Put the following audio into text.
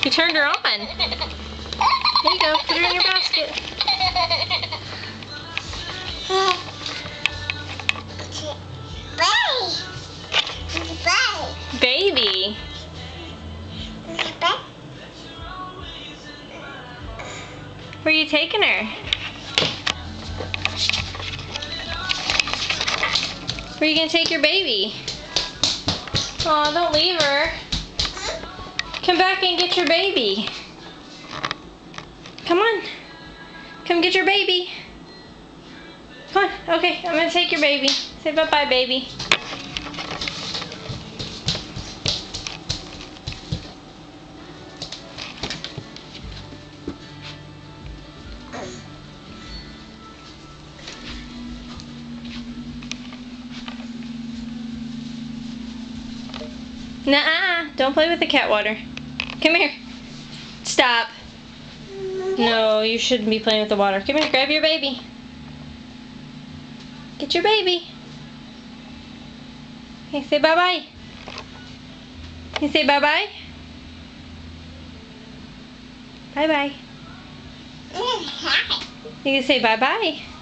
You turned her on. There you go. Put her in your basket. Baby. Where are you taking her? Where are you gonna take your baby? Aw, don't leave her. Come back and get your baby. Come on. Come get your baby. Come on. Okay, I'm gonna take your baby. Say bye-bye, baby. Nuh-uh. Don't play with the cat water. Come here. Stop. No, you shouldn't be playing with the water. Come here, grab your baby. Get your baby. Okay, say bye-bye. You say bye-bye? Bye-bye. You can say bye-bye.